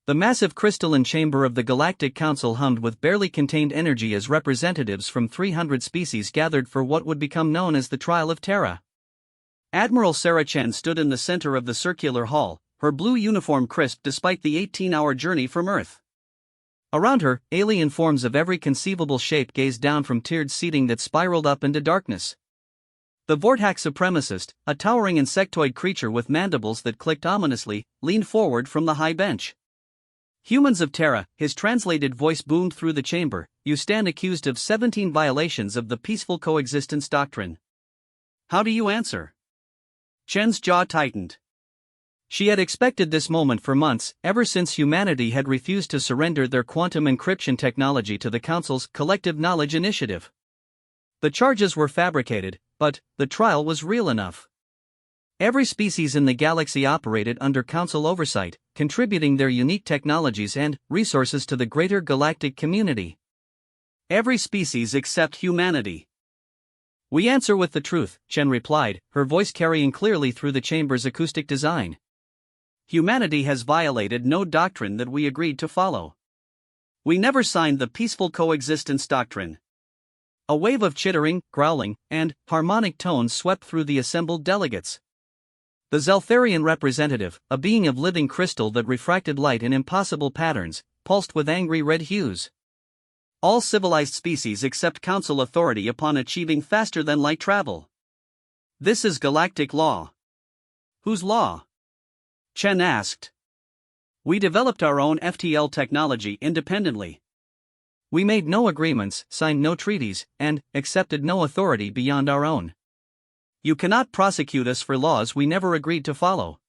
The massive crystalline chamber of the Galactic Council hummed with barely contained energy as representatives from 300 species gathered for what would become known as the Trial of Terra. Admiral Sarah Chen stood in the center of the circular hall, her blue uniform crisp despite the 18-hour journey from Earth. Around her, alien forms of every conceivable shape gazed down from tiered seating that spiraled up into darkness. The Vortax supremacist, a towering insectoid creature with mandibles that clicked ominously, leaned forward from the high bench. "Humans of Terra," his translated voice boomed through the chamber, "you stand accused of 17 violations of the peaceful coexistence doctrine. How do you answer?" Chen's jaw tightened. She had expected this moment for months, ever since humanity had refused to surrender their quantum encryption technology to the Council's Collective Knowledge Initiative. The charges were fabricated, but the trial was real enough. Every species in the galaxy operated under Council oversight, contributing their unique technologies and resources to the greater galactic community. Every species except humanity. "We answer with the truth," Chen replied, her voice carrying clearly through the chamber's acoustic design. "Humanity has violated no doctrine that we agreed to follow. We never signed the peaceful coexistence doctrine." A wave of chittering, growling, and harmonic tones swept through the assembled delegates. The Zeltharian representative, a being of living crystal that refracted light in impossible patterns, pulsed with angry red hues. "All civilized species accept Council authority upon achieving faster-than-light travel. This is galactic law." "Whose law?" Chen asked. "We developed our own FTL technology independently. We made no agreements, signed no treaties, and accepted no authority beyond our own. You cannot prosecute us for laws we never agreed to follow."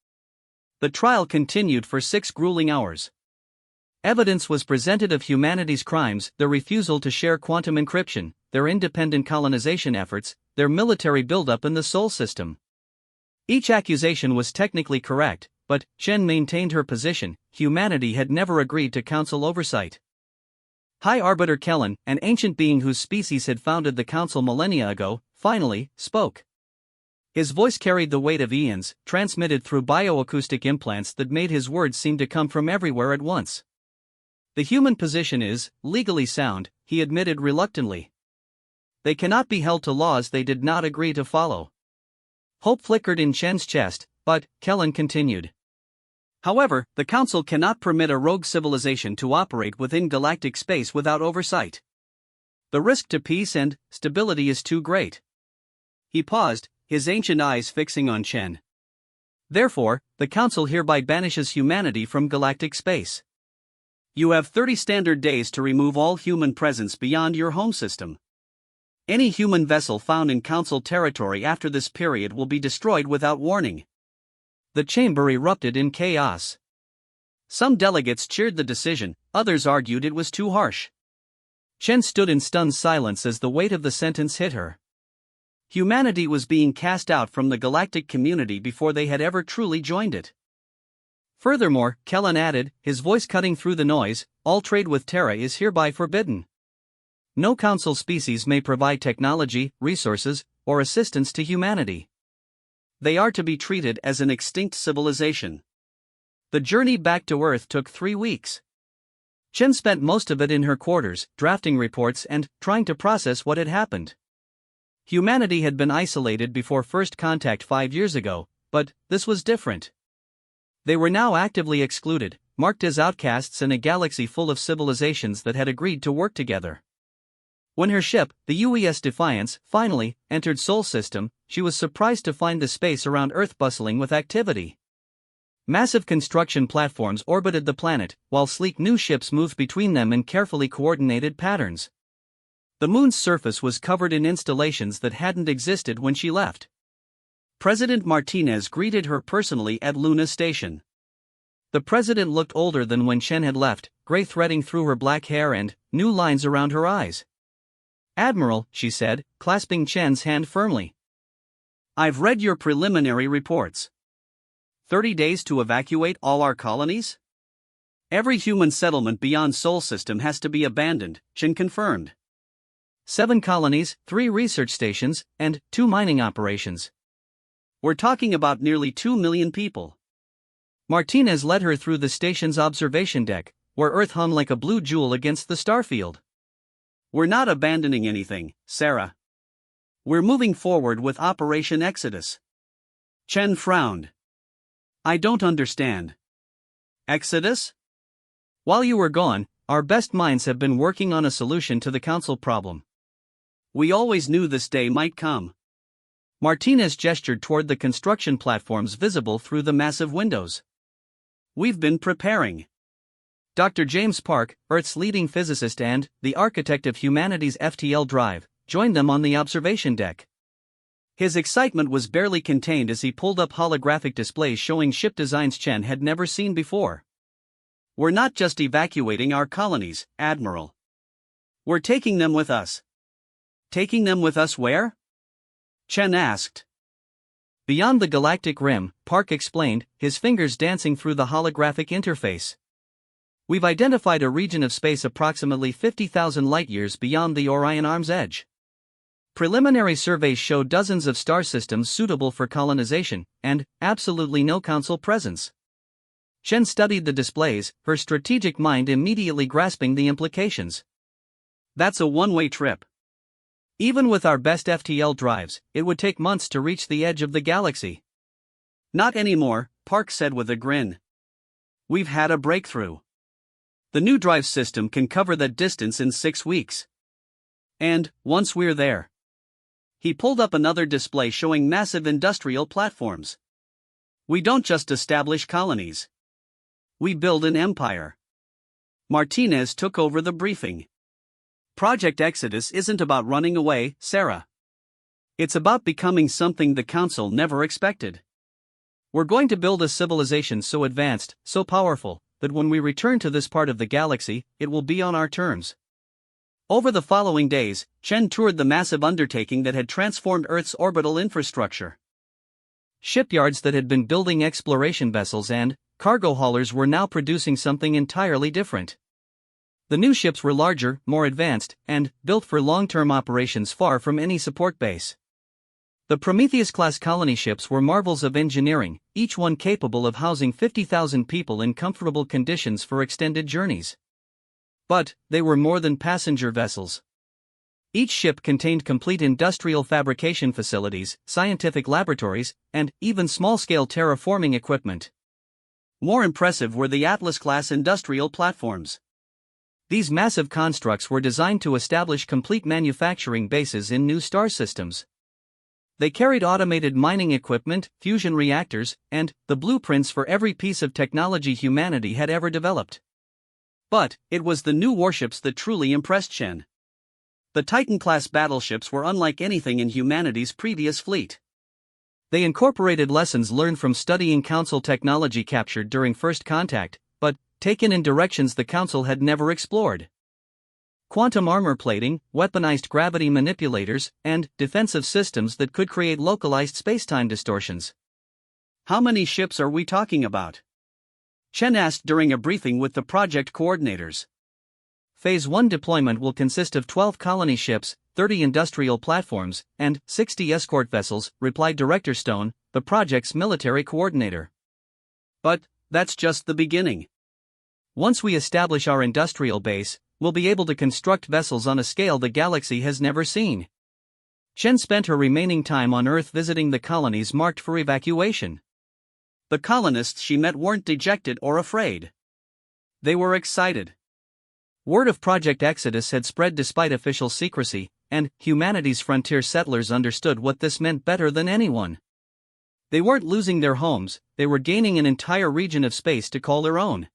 The trial continued for 6 grueling hours. Evidence was presented of humanity's crimes, their refusal to share quantum encryption, their independent colonization efforts, their military buildup in the Sol system. Each accusation was technically correct, but Chen maintained her position: humanity had never agreed to Council oversight. High Arbiter Kellen, an ancient being whose species had founded the Council millennia ago, finally spoke. His voice carried the weight of eons, transmitted through bioacoustic implants that made his words seem to come from everywhere at once. "The human position is legally sound," he admitted reluctantly. "They cannot be held to laws they did not agree to follow." Hope flickered in Chen's chest, but Kellen continued. "However, the Council cannot permit a rogue civilization to operate within galactic space without oversight. The risk to peace and stability is too great." He paused, his ancient eyes fixing on Chen. "Therefore, the Council hereby banishes humanity from galactic space. You have 30 standard days to remove all human presence beyond your home system. Any human vessel found in Council territory after this period will be destroyed without warning." The chamber erupted in chaos. Some delegates cheered the decision, others argued it was too harsh. Chen stood in stunned silence as the weight of the sentence hit her. Humanity was being cast out from the galactic community before they had ever truly joined it. Furthermore, Kellen added, his voice cutting through the noise, "all trade with Terra is hereby forbidden. No Council species may provide technology, resources, or assistance to humanity. They are to be treated as an extinct civilization." The journey back to Earth took 3 weeks. Chen spent most of it in her quarters, drafting reports and trying to process what had happened. Humanity had been isolated before first contact 5 years ago, but this was different. They were now actively excluded, marked as outcasts in a galaxy full of civilizations that had agreed to work together. When her ship, the UES Defiance, finally entered Sol system, she was surprised to find the space around Earth bustling with activity. Massive construction platforms orbited the planet, while sleek new ships moved between them in carefully coordinated patterns. The moon's surface was covered in installations that hadn't existed when she left. President Martinez greeted her personally at Luna Station. The president looked older than when Chen had left, gray threading through her black hair and new lines around her eyes. "Admiral," she said, clasping Chen's hand firmly. "I've read your preliminary reports. 30 days to evacuate all our colonies? Every human settlement beyond Sol system has to be abandoned," Chen confirmed. 7 colonies, 3 research stations, and 2 mining operations. We're talking about nearly 2 million people. Martinez led her through the station's observation deck, where Earth hung like a blue jewel against the starfield. "We're not abandoning anything, Sarah. We're moving forward with Operation Exodus." Chen frowned. "I don't understand. Exodus? While you were gone, our best minds have been working on a solution to the Council problem. We always knew this day might come." Martinez gestured toward the construction platforms visible through the massive windows. "We've been preparing." Dr. James Park, Earth's leading physicist and the architect of humanity's FTL drive, joined them on the observation deck. His excitement was barely contained as he pulled up holographic displays showing ship designs Chen had never seen before. "We're not just evacuating our colonies, Admiral. We're taking them with us." "Taking them with us where?" Chen asked. "Beyond the galactic rim," Park explained, his fingers dancing through the holographic interface. "We've identified a region of space approximately 50,000 light-years beyond the Orion Arm's edge. Preliminary surveys show dozens of star systems suitable for colonization, and absolutely no Council presence." Chen studied the displays, her strategic mind immediately grasping the implications. "That's a one-way trip. Even with our best FTL drives, it would take months to reach the edge of the galaxy." "Not anymore," Park said with a grin. "We've had a breakthrough. The new drive system can cover that distance in 6 weeks. And, once we're there..." He pulled up another display showing massive industrial platforms. "We don't just establish colonies. We build an empire." Martinez took over the briefing. "Project Exodus isn't about running away, Sarah. It's about becoming something the Council never expected. We're going to build a civilization so advanced, so powerful, that when we return to this part of the galaxy, it will be on our terms." Over the following days, Chen toured the massive undertaking that had transformed Earth's orbital infrastructure. Shipyards that had been building exploration vessels and cargo haulers were now producing something entirely different. The new ships were larger, more advanced, and built for long-term operations far from any support base. The Prometheus-class colony ships were marvels of engineering, each one capable of housing 50,000 people in comfortable conditions for extended journeys. But they were more than passenger vessels. Each ship contained complete industrial fabrication facilities, scientific laboratories, and even small-scale terraforming equipment. More impressive were the Atlas-class industrial platforms. These massive constructs were designed to establish complete manufacturing bases in new star systems. They carried automated mining equipment, fusion reactors, and the blueprints for every piece of technology humanity had ever developed. But it was the new warships that truly impressed Chen. The Titan-class battleships were unlike anything in humanity's previous fleet. They incorporated lessons learned from studying Council technology captured during First Contact, but taken in directions the Council had never explored. Quantum armor plating, weaponized gravity manipulators, and defensive systems that could create localized spacetime distortions. "How many ships are we talking about?" Chen asked during a briefing with the project coordinators. Phase 1 deployment will consist of 12 colony ships, 30 industrial platforms, and 60 escort vessels, replied Director Stone, the project's military coordinator. "But that's just the beginning. Once we establish our industrial base, we'll be able to construct vessels on a scale the galaxy has never seen." Chen spent her remaining time on Earth visiting the colonies marked for evacuation. The colonists she met weren't dejected or afraid. They were excited. Word of Project Exodus had spread despite official secrecy, and humanity's frontier settlers understood what this meant better than anyone. They weren't losing their homes, they were gaining an entire region of space to call their own.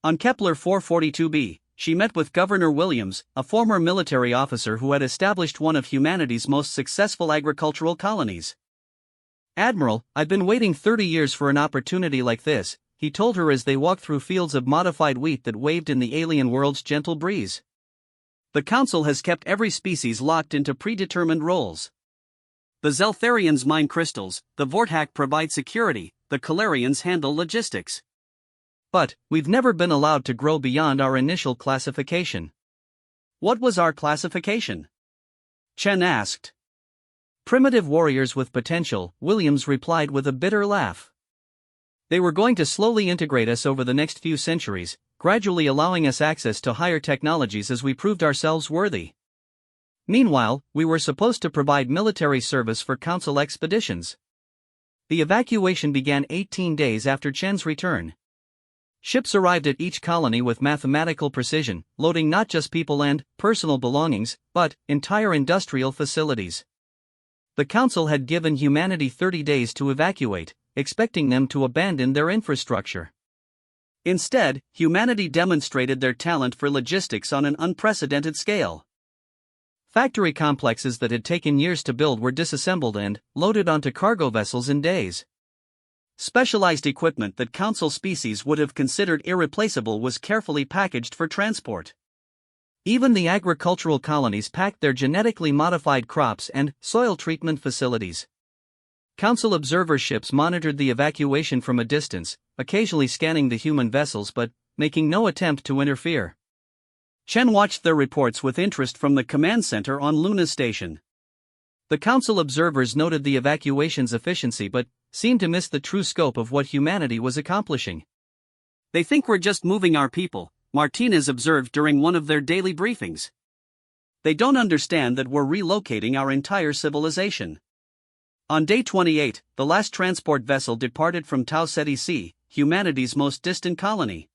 On Kepler 442b, she met with Governor Williams, a former military officer who had established one of humanity's most successful agricultural colonies. "Admiral, I've been waiting 30 years for an opportunity like this," he told her as they walked through fields of modified wheat that waved in the alien world's gentle breeze. "The Council has kept every species locked into predetermined roles. The Zeltharians mine crystals, the Vortak provide security, the Calarians handle logistics. But we've never been allowed to grow beyond our initial classification." "What was our classification?" Chen asked. "Primitive warriors with potential," Williams replied with a bitter laugh. They were going to slowly integrate us over the next few centuries, gradually allowing us access to higher technologies as we proved ourselves worthy. Meanwhile, we were supposed to provide military service for Council expeditions. The evacuation began 18 days after Chen's return. Ships arrived at each colony with mathematical precision, loading not just people and personal belongings, but entire industrial facilities. The Council had given humanity 30 days to evacuate, expecting them to abandon their infrastructure. Instead, humanity demonstrated their talent for logistics on an unprecedented scale. Factory complexes that had taken years to build were disassembled and loaded onto cargo vessels in days. Specialized equipment that Council species would have considered irreplaceable was carefully packaged for transport. Even the agricultural colonies packed their genetically modified crops and soil treatment facilities. Council observer ships monitored the evacuation from a distance, occasionally scanning the human vessels but making no attempt to interfere. Chen watched their reports with interest from the command center on Luna Station. The Council observers noted the evacuation's efficiency but seemed to miss the true scope of what humanity was accomplishing. "They think we're just moving our people," Martinez observed during one of their daily briefings. "They don't understand that we're relocating our entire civilization." On day 28, the last transport vessel departed from Tau Ceti C, humanity's most distant colony.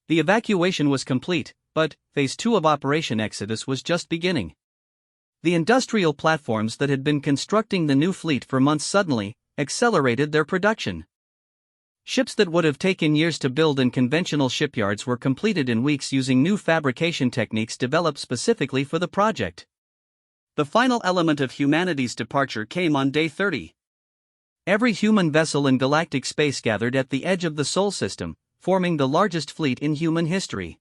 The evacuation was complete, but Phase 2 of Operation Exodus was just beginning. The industrial platforms that had been constructing the new fleet for months suddenly accelerated their production. Ships that would have taken years to build in conventional shipyards were completed in weeks using new fabrication techniques developed specifically for the project. The final element of humanity's departure came on day 30. Every human vessel in galactic space gathered at the edge of the Sol system, forming the largest fleet in human history.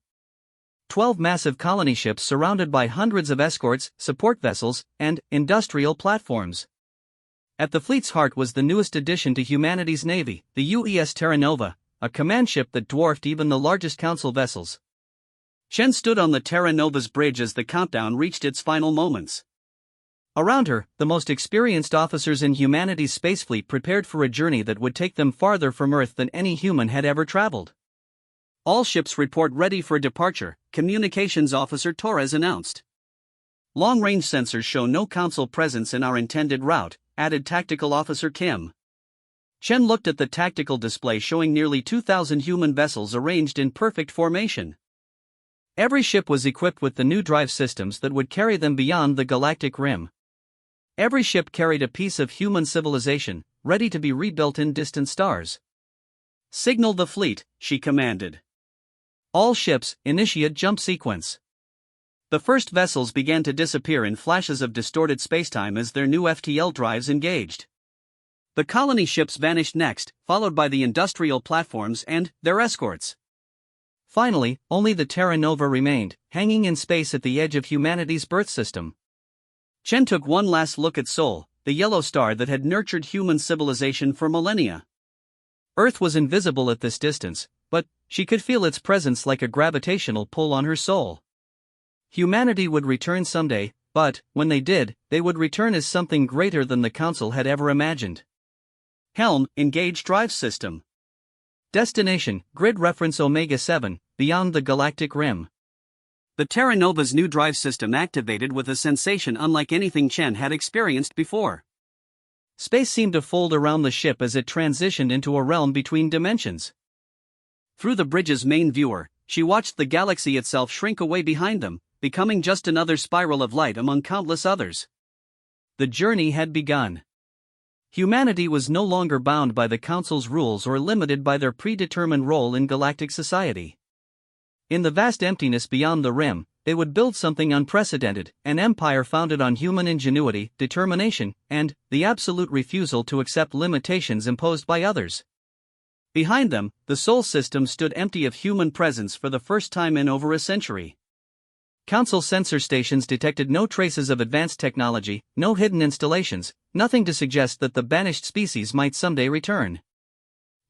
12 massive colony ships surrounded by hundreds of escorts, support vessels, and industrial platforms. At the fleet's heart was the newest addition to humanity's navy, the UES Terra Nova, a command ship that dwarfed even the largest Council vessels. Chen stood on the Terra Nova's bridge as the countdown reached its final moments. Around her, the most experienced officers in humanity's space fleet prepared for a journey that would take them farther from Earth than any human had ever traveled. "All ships report ready for departure," Communications Officer Torres announced. "Long-range sensors show no Council presence in our intended route," added Tactical Officer Kim. Chen looked at the tactical display showing nearly 2,000 human vessels arranged in perfect formation. Every ship was equipped with the new drive systems that would carry them beyond the galactic rim. Every ship carried a piece of human civilization, ready to be rebuilt in distant stars. "Signal the fleet," she commanded. "All ships, initiate jump sequence." The first vessels began to disappear in flashes of distorted spacetime as their new FTL drives engaged. The colony ships vanished next, followed by the industrial platforms and their escorts. Finally, only the Terra Nova remained, hanging in space at the edge of humanity's birth system. Chen took one last look at Sol, the yellow star that had nurtured human civilization for millennia. Earth was invisible at this distance, but she could feel its presence like a gravitational pull on her soul. Humanity would return someday, but when they did, they would return as something greater than the Council had ever imagined. Helm, engage drive system. Destination, grid reference Omega 7, beyond the galactic rim. The Terra Nova's new drive system activated with a sensation unlike anything Chen had experienced before. Space seemed to fold around the ship as it transitioned into a realm between dimensions. Through the bridge's main viewer, she watched the galaxy itself shrink away behind them, becoming just another spiral of light among countless others. The journey had begun. Humanity was no longer bound by the Council's rules or limited by their predetermined role in galactic society. In the vast emptiness beyond the rim, they would build something unprecedented, an empire founded on human ingenuity, determination, and the absolute refusal to accept limitations imposed by others. Behind them, the Sol system stood empty of human presence for the first time in over a century. Council sensor stations detected no traces of advanced technology, no hidden installations, nothing to suggest that the banished species might someday return.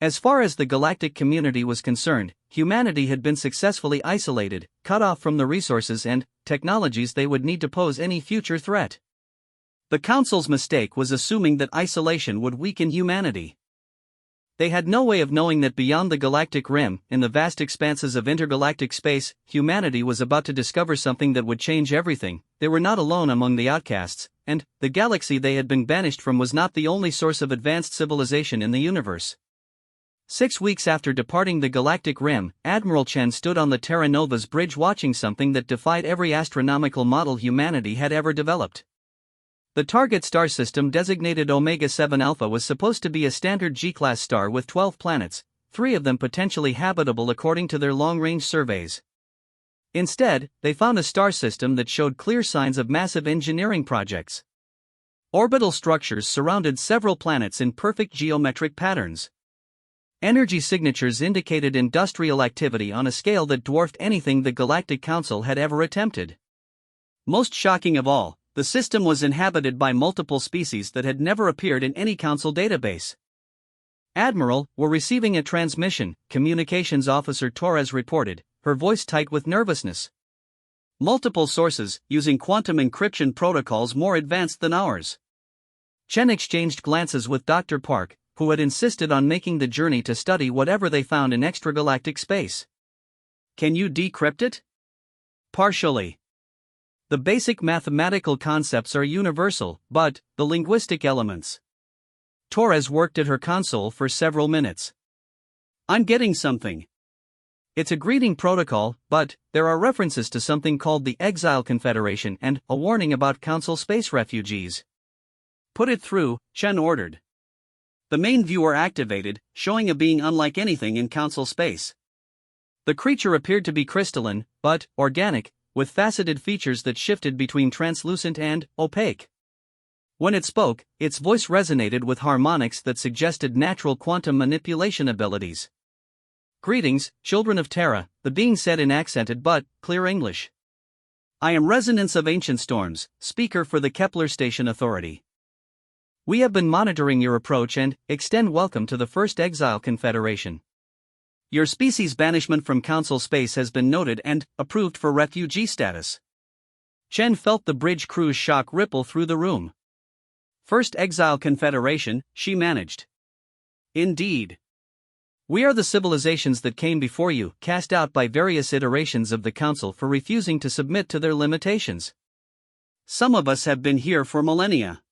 As far as the galactic community was concerned, humanity had been successfully isolated, cut off from the resources and technologies they would need to pose any future threat. The Council's mistake was assuming that isolation would weaken humanity. They had no way of knowing that beyond the galactic rim, in the vast expanses of intergalactic space, humanity was about to discover something that would change everything. They were not alone among the outcasts, and the galaxy they had been banished from was not the only source of advanced civilization in the universe. 6 weeks after departing the galactic rim, Admiral Chen stood on the Terra Nova's bridge watching something that defied every astronomical model humanity had ever developed. The target star system, designated Omega 7 Alpha, was supposed to be a standard G-class star with 12 planets, 3 of them potentially habitable according to their long-range surveys. Instead, they found a star system that showed clear signs of massive engineering projects. Orbital structures surrounded several planets in perfect geometric patterns. Energy signatures indicated industrial activity on a scale that dwarfed anything the Galactic Council had ever attempted. Most shocking of all, the system was inhabited by multiple species that had never appeared in any Council database. "Admiral, we're receiving a transmission," Communications Officer Torres reported, her voice tight with nervousness. "Multiple sources, using quantum encryption protocols more advanced than ours." Chen exchanged glances with Dr. Park, who had insisted on making the journey to study whatever they found in extragalactic space. "Can you decrypt it?" "Partially. The basic mathematical concepts are universal, but the linguistic elements." Torres worked at her console for several minutes. "I'm getting something. It's a greeting protocol, but there are references to something called the Exile Confederation and a warning about Council space refugees." "Put it through," Chen ordered. The main viewer activated, showing a being unlike anything in Council space. The creature appeared to be crystalline, but organic, with faceted features that shifted between translucent and opaque. When it spoke, its voice resonated with harmonics that suggested natural quantum manipulation abilities. "Greetings, children of Terra," the being said in accented but clear English. "I am Resonance of Ancient Storms, speaker for the Kepler Station Authority. We have been monitoring your approach and extend welcome to the First Exile Confederation. Your species' banishment from Council space has been noted and approved for refugee status." Chen felt the bridge crew's shock ripple through the room. "First Exile Confederation," she managed. "Indeed. We are the civilizations that came before you, cast out by various iterations of the Council for refusing to submit to their limitations. Some of us have been here for millennia.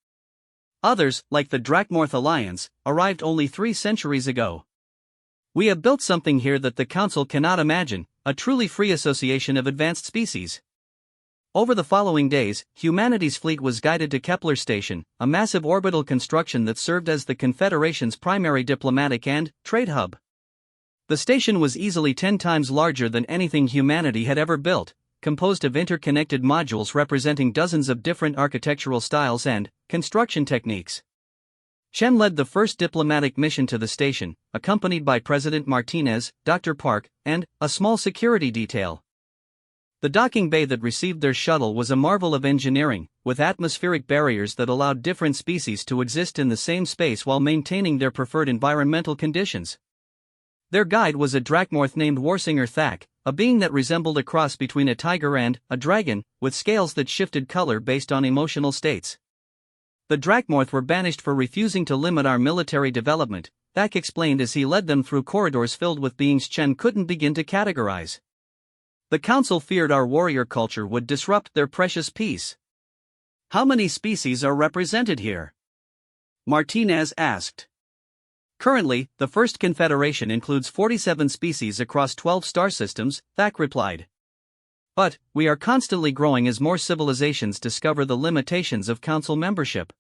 Others, like the Drakmorth Alliance, arrived only 3 centuries ago. We have built something here that the Council cannot imagine, a truly free association of advanced species." Over the following days, humanity's fleet was guided to Kepler Station, a massive orbital construction that served as the Confederation's primary diplomatic and trade hub. The station was easily 10 times larger than anything humanity had ever built, composed of interconnected modules representing dozens of different architectural styles and construction techniques. Chen led the first diplomatic mission to the station, accompanied by President Martinez, Dr. Park, and a small security detail. The docking bay that received their shuttle was a marvel of engineering, with atmospheric barriers that allowed different species to exist in the same space while maintaining their preferred environmental conditions. Their guide was a Drakmorth named Warsinger Thak, a being that resembled a cross between a tiger and a dragon, with scales that shifted color based on emotional states. "The Drakmorth were banished for refusing to limit our military development," Thak explained as he led them through corridors filled with beings Chen couldn't begin to categorize. "The Council feared our warrior culture would disrupt their precious peace." "How many species are represented here?" Martinez asked. "Currently, the First Confederation includes 47 species across 12 star systems," Thak replied. "But we are constantly growing as more civilizations discover the limitations of Council membership."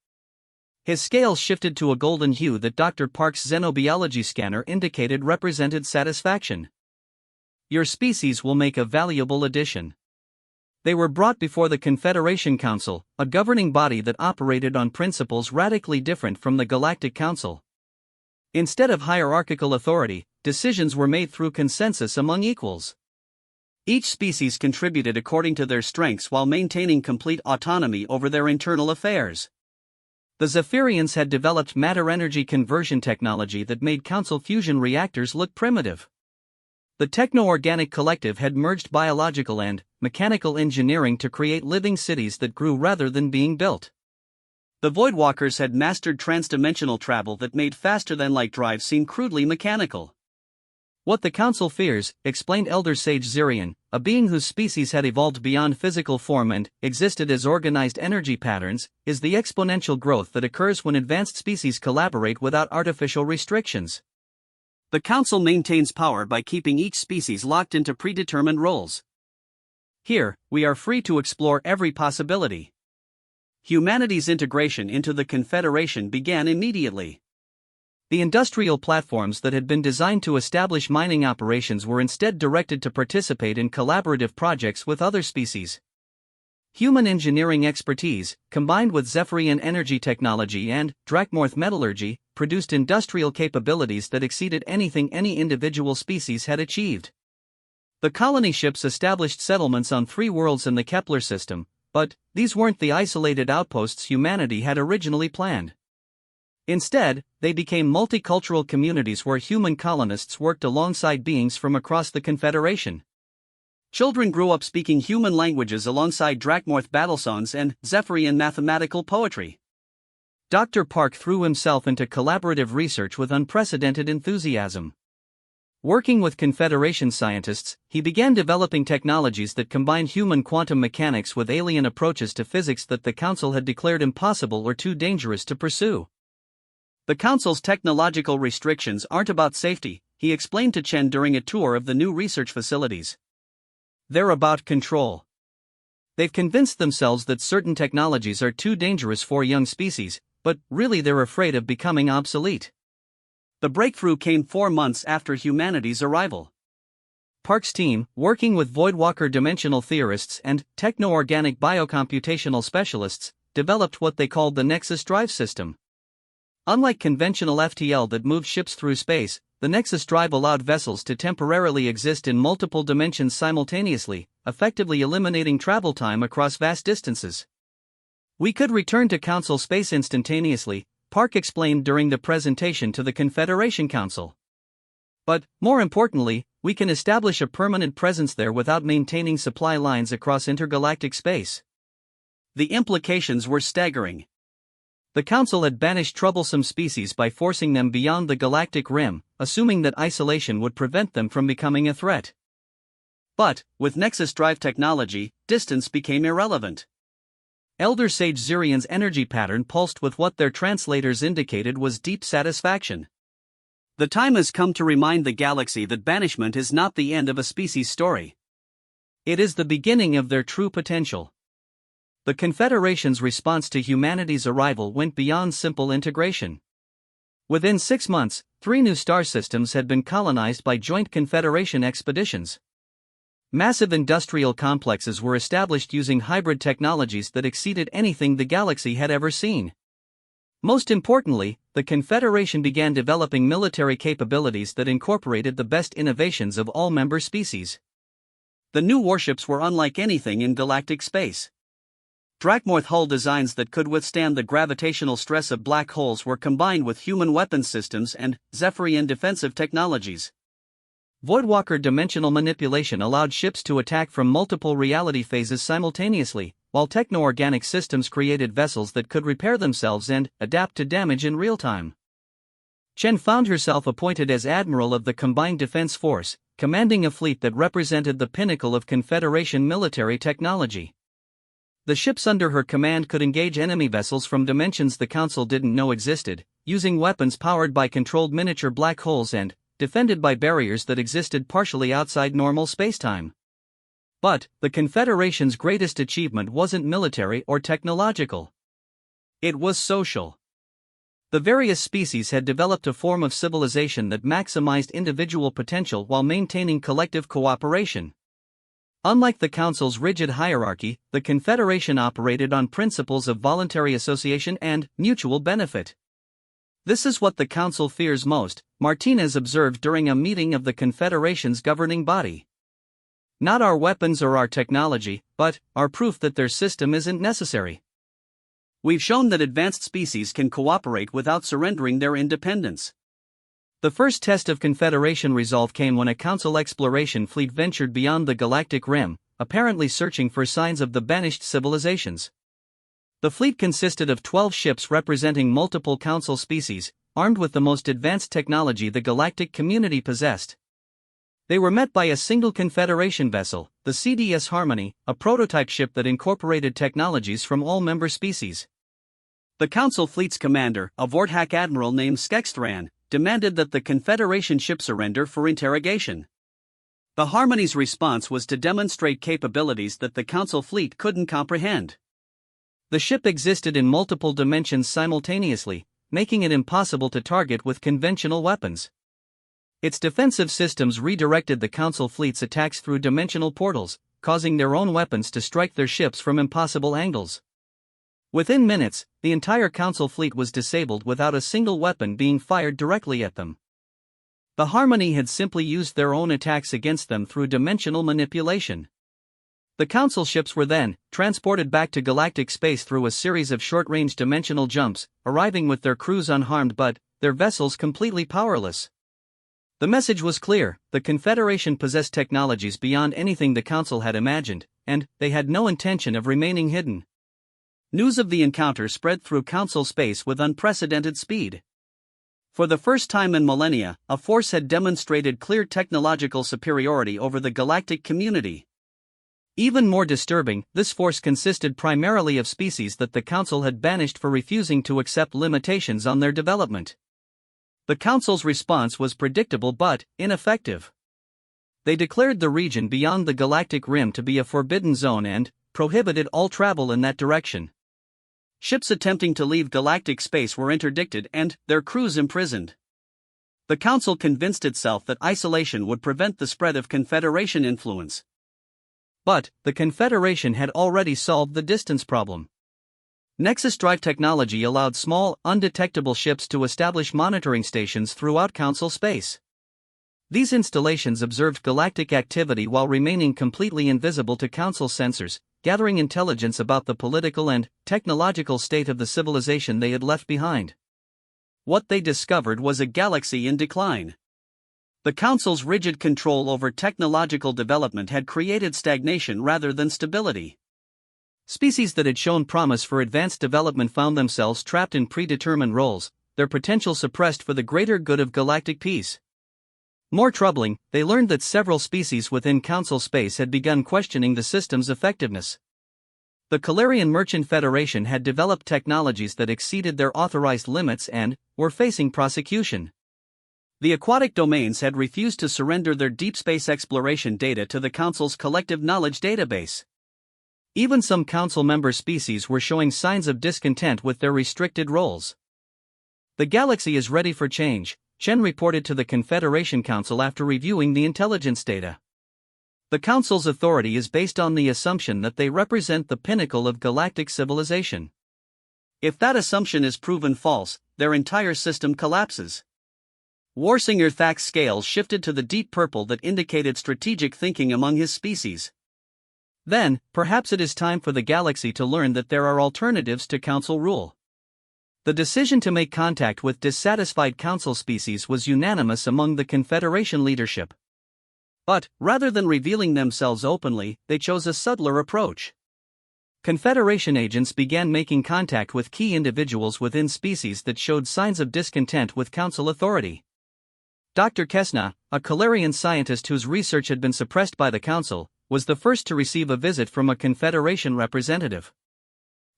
His scales shifted to a golden hue that Dr. Park's xenobiology scanner indicated represented satisfaction. "Your species will make a valuable addition." They were brought before the Confederation Council, a governing body that operated on principles radically different from the Galactic Council. Instead of hierarchical authority, decisions were made through consensus among equals. Each species contributed according to their strengths while maintaining complete autonomy over their internal affairs. The Zephyrians had developed matter-energy conversion technology that made Council fusion reactors look primitive. The Techno-Organic Collective had merged biological and mechanical engineering to create living cities that grew rather than being built. The Voidwalkers had mastered transdimensional travel that made faster-than-light drive seem crudely mechanical. What the Council fears, explained Elder Sage Zirian, a being whose species had evolved beyond physical form and existed as organized energy patterns, is the exponential growth that occurs when advanced species collaborate without artificial restrictions. The Council maintains power by keeping each species locked into predetermined roles. Here, we are free to explore every possibility. Humanity's integration into the Confederation began immediately. The industrial platforms that had been designed to establish mining operations were instead directed to participate in collaborative projects with other species. Human engineering expertise, combined with Zephyrian energy technology and Drakmorth metallurgy, produced industrial capabilities that exceeded anything any individual species had achieved. The colony ships established settlements on 3 worlds in the Kepler system, but these weren't the isolated outposts humanity had originally planned. Instead, they became multicultural communities where human colonists worked alongside beings from across the Confederation. Children grew up speaking human languages alongside Drakmorth battlesongs and Zephyrian mathematical poetry. Dr. Park threw himself into collaborative research with unprecedented enthusiasm. Working with Confederation scientists, he began developing technologies that combined human quantum mechanics with alien approaches to physics that the Council had declared impossible or too dangerous to pursue. The Council's technological restrictions aren't about safety, he explained to Chen during a tour of the new research facilities. They're about control. They've convinced themselves that certain technologies are too dangerous for young species, but really they're afraid of becoming obsolete. The breakthrough came 4 months after humanity's arrival. Park's team, working with Voidwalker dimensional theorists and techno-organic biocomputational specialists, developed what they called the Nexus Drive system. Unlike conventional FTL that moves ships through space, the Nexus Drive allowed vessels to temporarily exist in multiple dimensions simultaneously, effectively eliminating travel time across vast distances. We could return to Council space instantaneously, Park explained during the presentation to the Confederation Council. But, more importantly, we can establish a permanent presence there without maintaining supply lines across intergalactic space. The implications were staggering. The Council had banished troublesome species by forcing them beyond the galactic rim, assuming that isolation would prevent them from becoming a threat. But, with Nexus Drive technology, distance became irrelevant. Elder Sage Zirian's energy pattern pulsed with what their translators indicated was deep satisfaction. The time has come to remind the galaxy that banishment is not the end of a species' story. It is the beginning of their true potential. The Confederation's response to humanity's arrival went beyond simple integration. Within 6 months, 3 new star systems had been colonized by joint Confederation expeditions. Massive industrial complexes were established using hybrid technologies that exceeded anything the galaxy had ever seen. Most importantly, the Confederation began developing military capabilities that incorporated the best innovations of all member species. The new warships were unlike anything in galactic space. Drakmorth hull designs that could withstand the gravitational stress of black holes were combined with human weapons systems and Zephyrian defensive technologies. Voidwalker dimensional manipulation allowed ships to attack from multiple reality phases simultaneously, while techno-organic systems created vessels that could repair themselves and adapt to damage in real time. Chen found herself appointed as Admiral of the Combined Defense Force, commanding a fleet that represented the pinnacle of Confederation military technology. The ships under her command could engage enemy vessels from dimensions the Council didn't know existed, using weapons powered by controlled miniature black holes and defended by barriers that existed partially outside normal spacetime. But the Confederation's greatest achievement wasn't military or technological. It was social. The various species had developed a form of civilization that maximized individual potential while maintaining collective cooperation. Unlike the Council's rigid hierarchy, the Confederation operated on principles of voluntary association and mutual benefit. This is what the Council fears most, Martinez observed during a meeting of the Confederation's governing body. Not our weapons or our technology, but our proof that their system isn't necessary. We've shown that advanced species can cooperate without surrendering their independence. The first test of Confederation resolve came when a Council exploration fleet ventured beyond the galactic rim, apparently searching for signs of the banished civilizations. The fleet consisted of 12 ships representing multiple Council species, armed with the most advanced technology the galactic community possessed. They were met by a single Confederation vessel, the CDS Harmony, a prototype ship that incorporated technologies from all member species. The Council fleet's commander, a Vorthak admiral named Skekstran, demanded that the Confederation ship surrender for interrogation. The Harmony's response was to demonstrate capabilities that the Council fleet couldn't comprehend. The ship existed in multiple dimensions simultaneously, making it impossible to target with conventional weapons. Its defensive systems redirected the Council fleet's attacks through dimensional portals, causing their own weapons to strike their ships from impossible angles. Within minutes, the entire Council fleet was disabled without a single weapon being fired directly at them. The Harmony had simply used their own attacks against them through dimensional manipulation. The Council ships were then transported back to galactic space through a series of short-range dimensional jumps, arriving with their crews unharmed but their vessels completely powerless. The message was clear: the Confederation possessed technologies beyond anything the Council had imagined, and they had no intention of remaining hidden. News of the encounter spread through Council space with unprecedented speed. For the first time in millennia, a force had demonstrated clear technological superiority over the galactic community. Even more disturbing, this force consisted primarily of species that the Council had banished for refusing to accept limitations on their development. The Council's response was predictable but ineffective. They declared the region beyond the galactic rim to be a forbidden zone and prohibited all travel in that direction. Ships attempting to leave galactic space were interdicted and their crews imprisoned. The Council convinced itself that isolation would prevent the spread of Confederation influence. But the Confederation had already solved the distance problem. Nexus drive technology allowed small, undetectable ships to establish monitoring stations throughout Council space. These installations observed galactic activity while remaining completely invisible to Council sensors, gathering intelligence about the political and technological state of the civilization they had left behind. What they discovered was a galaxy in decline. The Council's rigid control over technological development had created stagnation rather than stability. Species that had shown promise for advanced development found themselves trapped in predetermined roles, their potential suppressed for the greater good of galactic peace. More troubling, they learned that several species within Council space had begun questioning the system's effectiveness. The Calarian Merchant Federation had developed technologies that exceeded their authorized limits and were facing prosecution. The aquatic domains had refused to surrender their deep space exploration data to the Council's collective knowledge database. Even some Council member species were showing signs of discontent with their restricted roles. The galaxy is ready for change, Chen reported to the Confederation Council after reviewing the intelligence data. The Council's authority is based on the assumption that they represent the pinnacle of galactic civilization. If that assumption is proven false, their entire system collapses. Warsinger Thak's scales shifted to the deep purple that indicated strategic thinking among his species. Then, perhaps it is time for the galaxy to learn that there are alternatives to Council rule. The decision to make contact with dissatisfied Council species was unanimous among the Confederation leadership. But, rather than revealing themselves openly, they chose a subtler approach. Confederation agents began making contact with key individuals within species that showed signs of discontent with Council authority. Dr. Kesna, a Calarian scientist whose research had been suppressed by the Council, was the first to receive a visit from a Confederation representative.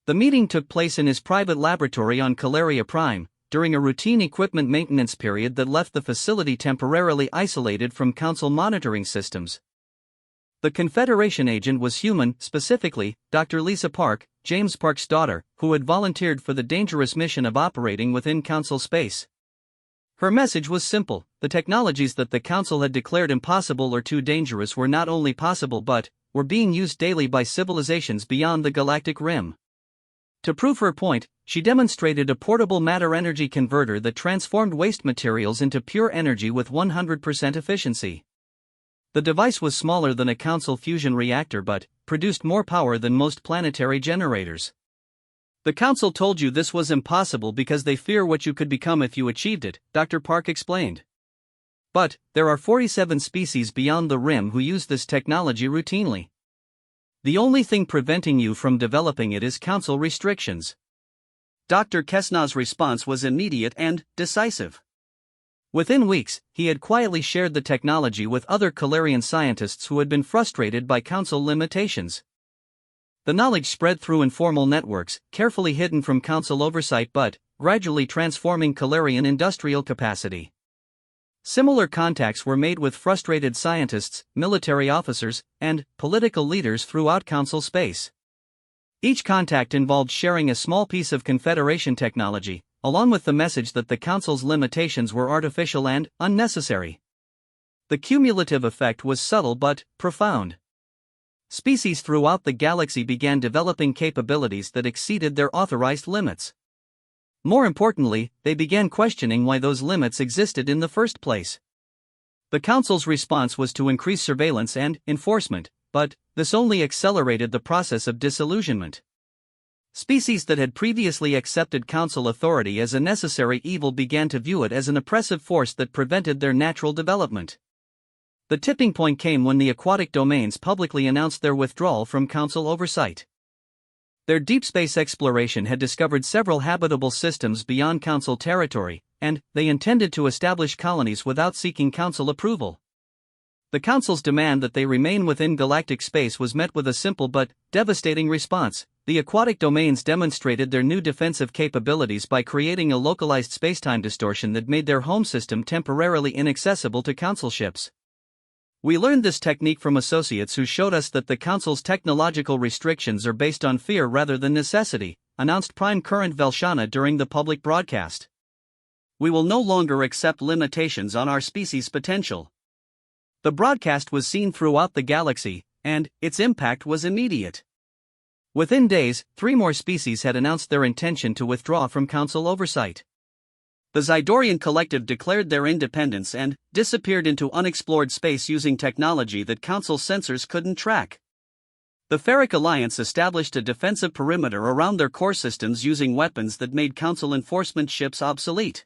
The meeting took place in his private laboratory on Calaria Prime, during a routine equipment maintenance period that left the facility temporarily isolated from Council monitoring systems. The Confederation agent was human, specifically, Dr. Lisa Park, James Park's daughter, who had volunteered for the dangerous mission of operating within Council space. Her message was simple: the technologies that the Council had declared impossible or too dangerous were not only possible but were being used daily by civilizations beyond the galactic rim. To prove her point, she demonstrated a portable matter-energy converter that transformed waste materials into pure energy with 100% efficiency. The device was smaller than a Council fusion reactor but produced more power than most planetary generators. The Council told you this was impossible because they fear what you could become if you achieved it, Dr. Park explained. But there are 47 species beyond the rim who use this technology routinely. The only thing preventing you from developing it is council restrictions. Dr. Kesna's response was immediate and decisive. Within weeks, he had quietly shared the technology with other Calarian scientists who had been frustrated by council limitations. The knowledge spread through informal networks, carefully hidden from council oversight but gradually transforming Calarian industrial capacity. Similar contacts were made with frustrated scientists, military officers, and political leaders throughout council space. Each contact involved sharing a small piece of Confederation technology, along with the message that the council's limitations were artificial and unnecessary. The cumulative effect was subtle but profound. Species throughout the galaxy began developing capabilities that exceeded their authorized limits. More importantly, they began questioning why those limits existed in the first place. The Council's response was to increase surveillance and enforcement, but this only accelerated the process of disillusionment. Species that had previously accepted Council authority as a necessary evil began to view it as an oppressive force that prevented their natural development. The tipping point came when the aquatic domains publicly announced their withdrawal from Council oversight. Their deep space exploration had discovered several habitable systems beyond Council territory, and they intended to establish colonies without seeking Council approval. The Council's demand that they remain within galactic space was met with a simple but devastating response. The aquatic domains demonstrated their new defensive capabilities by creating a localized spacetime distortion that made their home system temporarily inaccessible to Council ships. We learned this technique from associates who showed us that the Council's technological restrictions are based on fear rather than necessity, announced Prime Current Velshana during the public broadcast. We will no longer accept limitations on our species' potential. The broadcast was seen throughout the galaxy, and its impact was immediate. Within days, 3 more species had announced their intention to withdraw from Council oversight. The Zydorian Collective declared their independence and disappeared into unexplored space using technology that Council sensors couldn't track. The Ferric Alliance established a defensive perimeter around their core systems using weapons that made Council enforcement ships obsolete.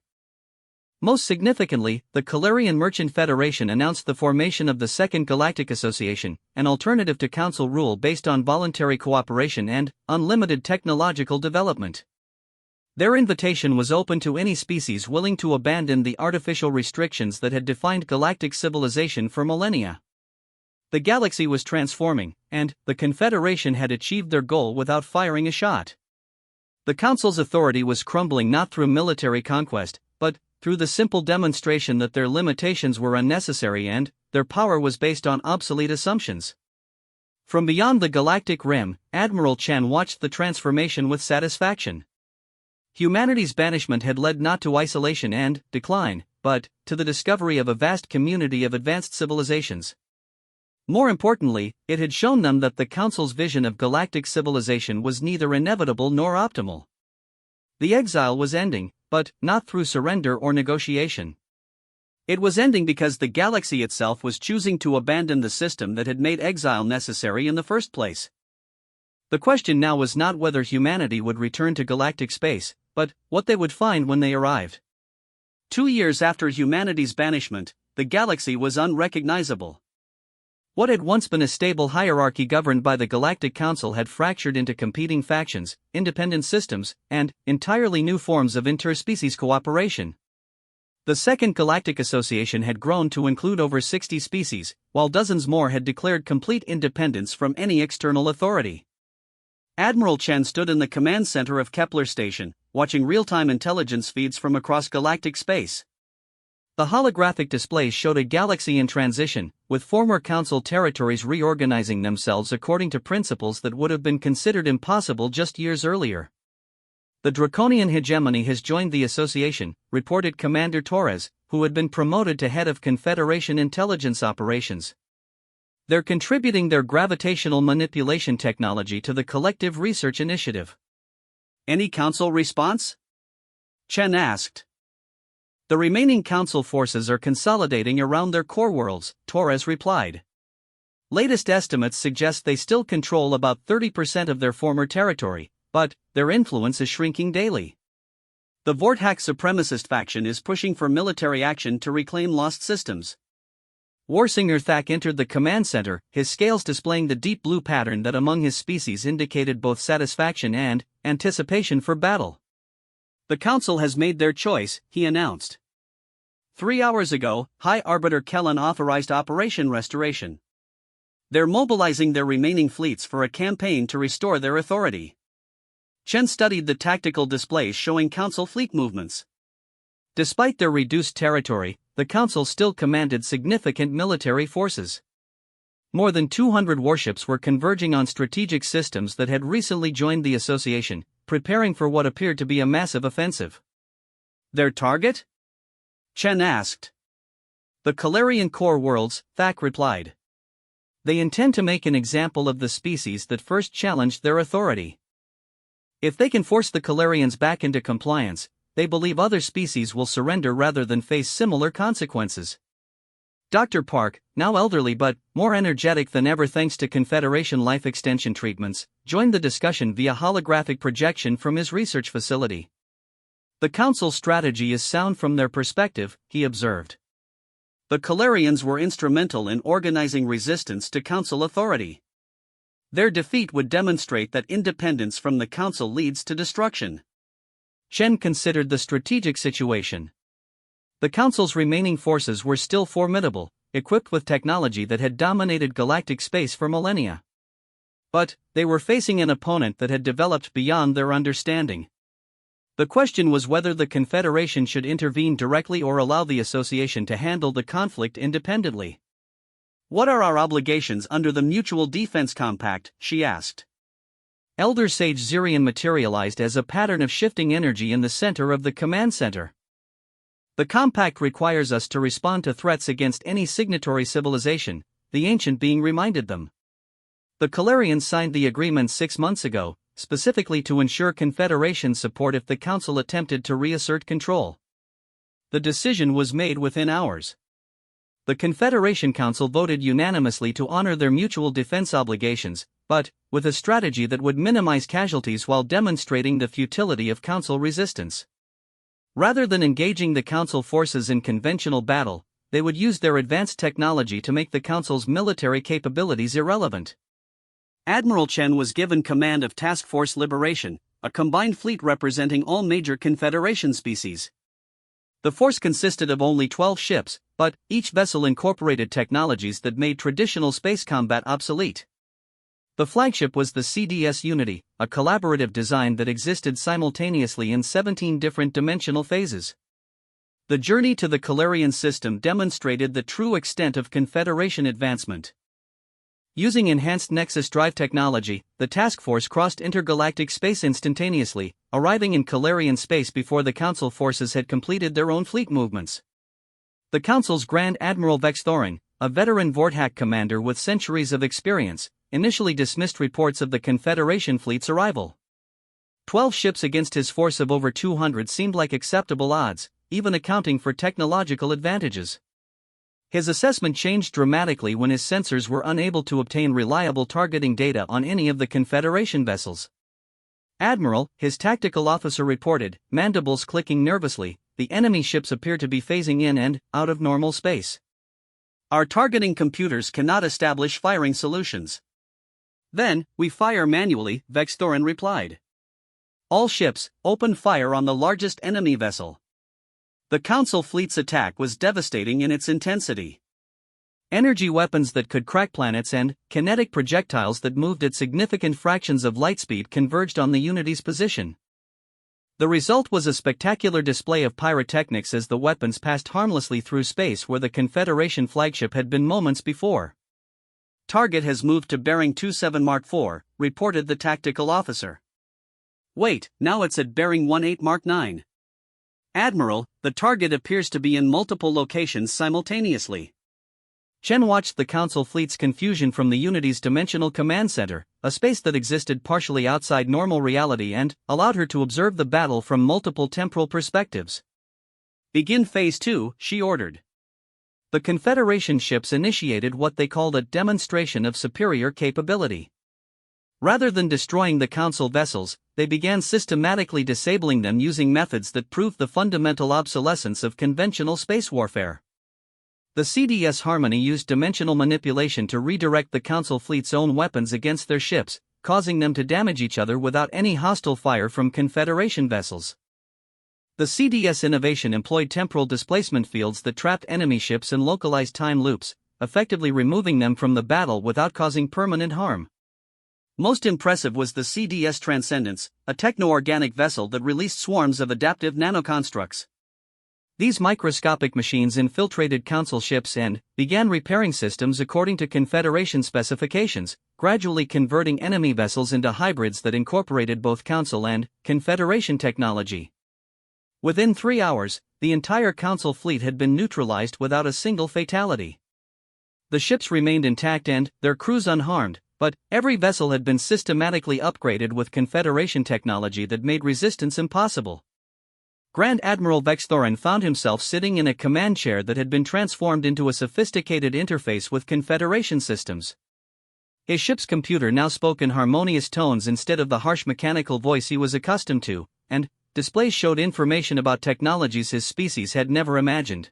Most significantly, the Calarian Merchant Federation announced the formation of the Second Galactic Association, an alternative to Council rule based on voluntary cooperation and unlimited technological development. Their invitation was open to any species willing to abandon the artificial restrictions that had defined galactic civilization for millennia. The galaxy was transforming, and the Confederation had achieved their goal without firing a shot. The Council's authority was crumbling not through military conquest, but through the simple demonstration that their limitations were unnecessary and their power was based on obsolete assumptions. From beyond the galactic rim, Admiral Chen watched the transformation with satisfaction. Humanity's banishment had led not to isolation and decline, but to the discovery of a vast community of advanced civilizations. More importantly, it had shown them that the Council's vision of galactic civilization was neither inevitable nor optimal. The exile was ending, but not through surrender or negotiation. It was ending because the galaxy itself was choosing to abandon the system that had made exile necessary in the first place. The question now was not whether humanity would return to galactic space, but what they would find when they arrived. 2 years after humanity's banishment, the galaxy was unrecognizable. What had once been a stable hierarchy governed by the Galactic Council had fractured into competing factions, independent systems, and entirely new forms of interspecies cooperation. The Second Galactic Association had grown to include over 60 species, while dozens more had declared complete independence from any external authority. Admiral Chen stood in the command center of Kepler Station, watching real-time intelligence feeds from across galactic space. The holographic displays showed a galaxy in transition, with former Council territories reorganizing themselves according to principles that would have been considered impossible just years earlier. The Draconian hegemony has joined the association, reported Commander Torres, who had been promoted to head of Confederation intelligence operations. They're contributing their gravitational manipulation technology to the collective research initiative. Any Council response? Chen asked. The remaining Council forces are consolidating around their core worlds, Torres replied. Latest estimates suggest they still control about 30% of their former territory, but their influence is shrinking daily. The Vortex supremacist faction is pushing for military action to reclaim lost systems. Warsinger Thak entered the command center, his scales displaying the deep blue pattern that among his species indicated both satisfaction and anticipation for battle. "The Council has made their choice," he announced. 3 hours ago, High Arbiter Kellen authorized Operation Restoration. They're mobilizing their remaining fleets for a campaign to restore their authority. Chen studied the tactical displays showing Council fleet movements. Despite their reduced territory, the Council still commanded significant military forces. More than 200 warships were converging on strategic systems that had recently joined the association, preparing for what appeared to be a massive offensive. "Their target?" Chen asked. "The Calarian core worlds," Thak replied. "They intend to make an example of the species that first challenged their authority. If they can force the Calarians back into compliance, they believe other species will surrender rather than face similar consequences." Dr. Park, now elderly but more energetic than ever thanks to Confederation life extension treatments, joined the discussion via holographic projection from his research facility. "The Council's strategy is sound from their perspective," he observed. "The Calarians were instrumental in organizing resistance to Council authority. Their defeat would demonstrate that independence from the Council leads to destruction." Chen considered the strategic situation. The Council's remaining forces were still formidable, equipped with technology that had dominated galactic space for millennia. But they were facing an opponent that had developed beyond their understanding. The question was whether the Confederation should intervene directly or allow the Association to handle the conflict independently. "What are our obligations under the Mutual Defense Compact?" she asked. Elder Sage Zirian materialized as a pattern of shifting energy in the center of the command center. "The compact requires us to respond to threats against any signatory civilization," the ancient being reminded them. "The Calarians signed the agreement 6 months ago, specifically to ensure Confederation support if the Council attempted to reassert control. The decision was made within hours. The Confederation Council voted unanimously to honor their mutual defense obligations, but with a strategy that would minimize casualties while demonstrating the futility of Council resistance. Rather than engaging the Council forces in conventional battle, they would use their advanced technology to make the Council's military capabilities irrelevant." Admiral Chen was given command of Task Force Liberation, a combined fleet representing all major Confederation species. The force consisted of only 12 ships, but each vessel incorporated technologies that made traditional space combat obsolete. The flagship was the CDS Unity, a collaborative design that existed simultaneously in 17 different dimensional phases. The journey to the Calarian system demonstrated the true extent of Confederation advancement. Using enhanced Nexus drive technology, the task force crossed intergalactic space instantaneously, arriving in Calarian space before the Council forces had completed their own fleet movements. The Council's Grand Admiral Vex Thorin, a veteran Vorthak commander with centuries of experience, initially dismissed reports of the Confederation fleet's arrival. 12 ships against his force of over 200 seemed like acceptable odds, even accounting for technological advantages. His assessment changed dramatically when his sensors were unable to obtain reliable targeting data on any of the Confederation vessels. "Admiral," his tactical officer reported, mandibles clicking nervously, "the enemy ships appear to be phasing in and out of normal space. Our targeting computers cannot establish firing solutions." "Then, we fire manually," Vex Thorin replied. "All ships, open fire on the largest enemy vessel." The Council fleet's attack was devastating in its intensity. Energy weapons that could crack planets and kinetic projectiles that moved at significant fractions of light speed converged on the Unity's position. The result was a spectacular display of pyrotechnics as the weapons passed harmlessly through space where the Confederation flagship had been moments before. "Target has moved to bearing 27 Mark IV, reported the tactical officer. "Wait, now it's at bearing 18 Mark IX. "Admiral, the target appears to be in multiple locations simultaneously." Chen watched the Council fleet's confusion from the Unity's dimensional command center, a space that existed partially outside normal reality and allowed her to observe the battle from multiple temporal perspectives. "Begin Phase 2, she ordered. The Confederation ships initiated what they called a demonstration of superior capability. Rather than destroying the Council vessels, they began systematically disabling them using methods that proved the fundamental obsolescence of conventional space warfare. The CDS Harmony used dimensional manipulation to redirect the Council fleet's own weapons against their ships, causing them to damage each other without any hostile fire from Confederation vessels. The CDS innovation employed temporal displacement fields that trapped enemy ships in localized time loops, effectively removing them from the battle without causing permanent harm. Most impressive was the CDS Transcendence, a techno-organic vessel that released swarms of adaptive nanoconstructs. These microscopic machines infiltrated Council ships and began repairing systems according to Confederation specifications, gradually converting enemy vessels into hybrids that incorporated both Council and Confederation technology. Within 3 hours, the entire Council fleet had been neutralized without a single fatality. The ships remained intact and their crews unharmed, but every vessel had been systematically upgraded with Confederation technology that made resistance impossible. Grand Admiral Vexthorin found himself sitting in a command chair that had been transformed into a sophisticated interface with Confederation systems. His ship's computer now spoke in harmonious tones instead of the harsh mechanical voice he was accustomed to, and displays showed information about technologies his species had never imagined.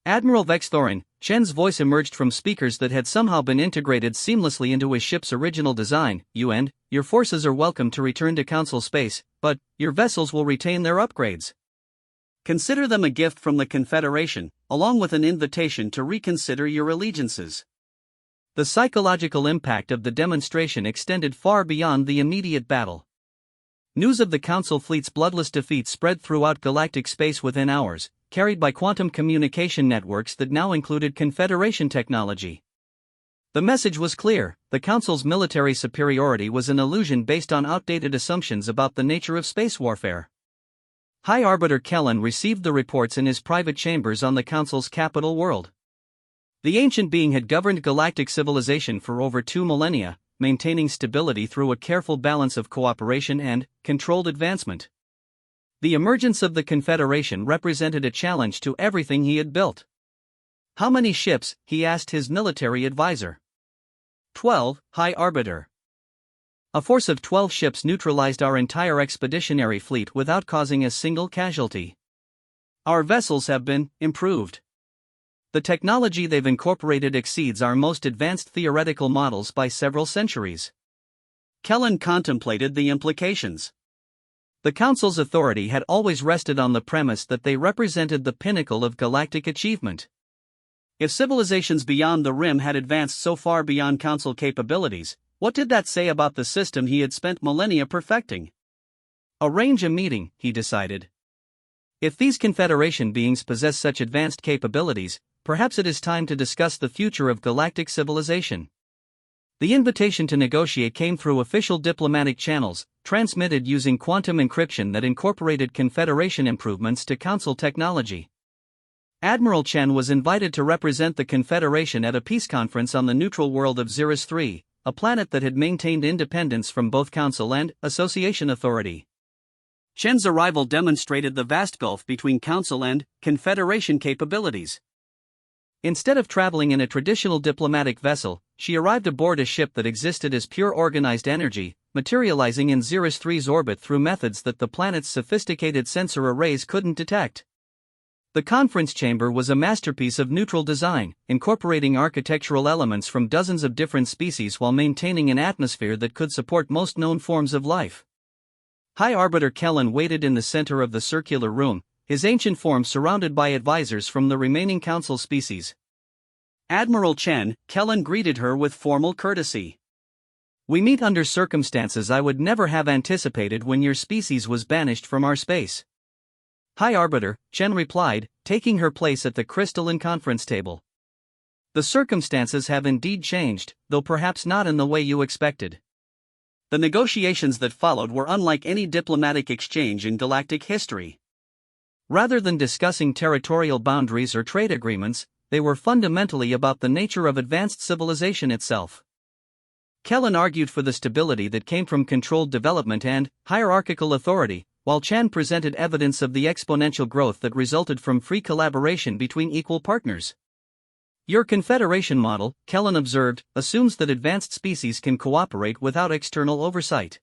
Admiral Vexthorin, Chen's voice emerged from speakers that had somehow been integrated seamlessly into his ship's original design. You and your forces are welcome to return to Council space, but your vessels will retain their upgrades. Consider them a gift from the Confederation, along with an invitation to reconsider your allegiances. The psychological impact of the demonstration extended far beyond the immediate battle. News of the Council fleet's bloodless defeat spread throughout galactic space within hours, carried by quantum communication networks that now included Confederation technology. The message was clear: the Council's military superiority was an illusion based on outdated assumptions about the nature of space warfare. High Arbiter Kellen received the reports in his private chambers on the Council's capital world. The ancient being had governed galactic civilization for over 2 millennia, maintaining stability through a careful balance of cooperation and controlled advancement. The emergence of the Confederation represented a challenge to everything he had built. How many ships? He asked his military advisor. 12, High Arbiter. A force of 12 ships neutralized our entire expeditionary fleet without causing a single casualty. Our vessels have been improved. The technology they've incorporated exceeds our most advanced theoretical models by several centuries. Kellen contemplated the implications. The Council's authority had always rested on the premise that they represented the pinnacle of galactic achievement. If civilizations beyond the Rim had advanced so far beyond Council capabilities, what did that say about the system he had spent millennia perfecting? Arrange a meeting, he decided. If these Confederation beings possess such advanced capabilities, perhaps it is time to discuss the future of galactic civilization. The invitation to negotiate came through official diplomatic channels, transmitted using quantum encryption that incorporated Confederation improvements to Council technology. Admiral Chen was invited to represent the Confederation at a peace conference on the neutral world of Xeris 3, a planet that had maintained independence from both Council and Association authority. Chen's arrival demonstrated the vast gulf between Council and Confederation capabilities. Instead of traveling in a traditional diplomatic vessel, she arrived aboard a ship that existed as pure organized energy, materializing in Xeris 3's orbit through methods that the planet's sophisticated sensor arrays couldn't detect. The conference chamber was a masterpiece of neutral design, incorporating architectural elements from dozens of different species while maintaining an atmosphere that could support most known forms of life. High Arbiter Kellen waited in the center of the circular room, his ancient form surrounded by advisors from the remaining Council species. Admiral Chen, Kellen greeted her with formal courtesy. We meet under circumstances I would never have anticipated when your species was banished from our space. High Arbiter, Chen replied, taking her place at the crystalline conference table. The circumstances have indeed changed, though perhaps not in the way you expected. The negotiations that followed were unlike any diplomatic exchange in galactic history. Rather than discussing territorial boundaries or trade agreements, they were fundamentally about the nature of advanced civilization itself. Kellen argued for the stability that came from controlled development and hierarchical authority, while Chan presented evidence of the exponential growth that resulted from free collaboration between equal partners. Your Confederation model, Kellen observed, assumes that advanced species can cooperate without external oversight.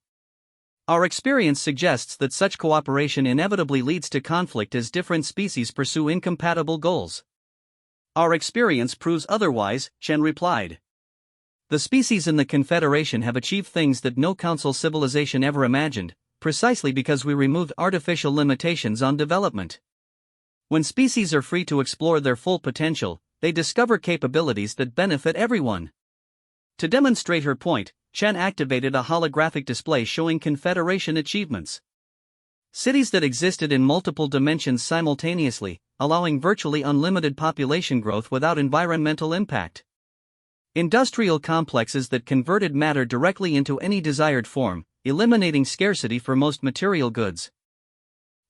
Our experience suggests that such cooperation inevitably leads to conflict as different species pursue incompatible goals. Our experience proves otherwise, Chen replied. The species in the Confederation have achieved things that no Council civilization ever imagined, precisely because we removed artificial limitations on development. When species are free to explore their full potential, they discover capabilities that benefit everyone. To demonstrate her point, Chen activated a holographic display showing Confederation achievements. Cities that existed in multiple dimensions simultaneously, allowing virtually unlimited population growth without environmental impact. Industrial complexes that converted matter directly into any desired form, eliminating scarcity for most material goods.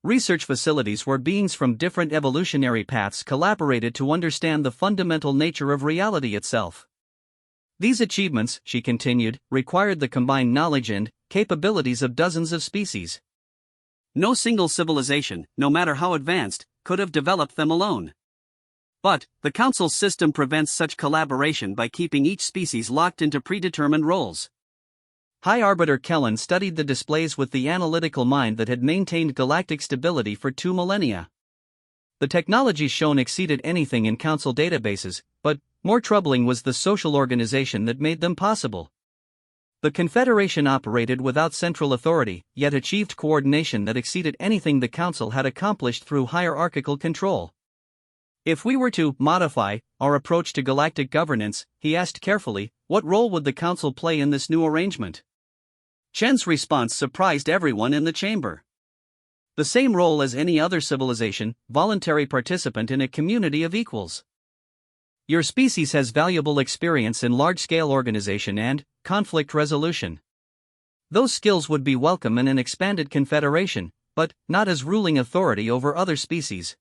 Research facilities where beings from different evolutionary paths collaborated to understand the fundamental nature of reality itself. These achievements, she continued, required the combined knowledge and capabilities of dozens of species. No single civilization, no matter how advanced, could have developed them alone. But, the Council's system prevents such collaboration by keeping each species locked into predetermined roles. High Arbiter Kellen studied the displays with the analytical mind that had maintained galactic stability for 2 millennia. The technology shown exceeded anything in Council databases, but, more troubling was the social organization that made them possible. The Confederation operated without central authority, yet achieved coordination that exceeded anything the Council had accomplished through hierarchical control. If we were to modify our approach to galactic governance, he asked carefully, what role would the Council play in this new arrangement? Chen's response surprised everyone in the chamber. The same role as any other civilization, voluntary participant in a community of equals. Your species has valuable experience in large-scale organization and conflict resolution. Those skills would be welcome in an expanded confederation, but not as ruling authority over other species.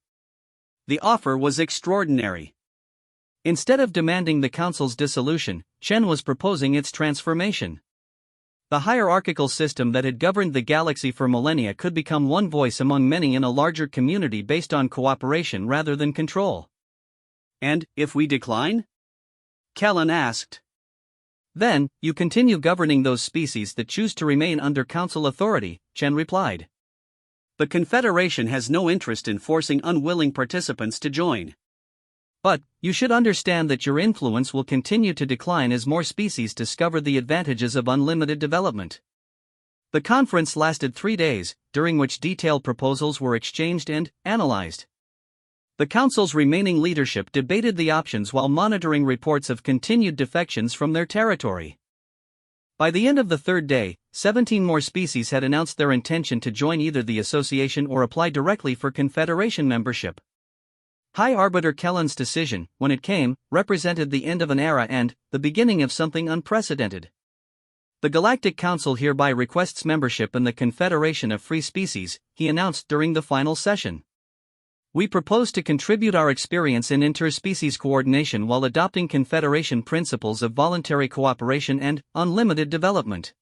The offer was extraordinary. Instead of demanding the Council's dissolution, Chen was proposing its transformation. The hierarchical system that had governed the galaxy for millennia could become one voice among many in a larger community based on cooperation rather than control. And, if we decline? Kellen asked. Then, you continue governing those species that choose to remain under Council authority, Chen replied. The Confederation has no interest in forcing unwilling participants to join. But, you should understand that your influence will continue to decline as more species discover the advantages of unlimited development. The conference lasted 3 days, during which detailed proposals were exchanged and analyzed. The Council's remaining leadership debated the options while monitoring reports of continued defections from their territory. By the end of the 3rd day, 17 more species had announced their intention to join either the association or apply directly for Confederation membership. High Arbiter Kellen's decision, when it came, represented the end of an era and the beginning of something unprecedented. The Galactic Council hereby requests membership in the Confederation of Free Species, he announced during the final session. We propose to contribute our experience in interspecies coordination while adopting Confederation principles of voluntary cooperation and unlimited development.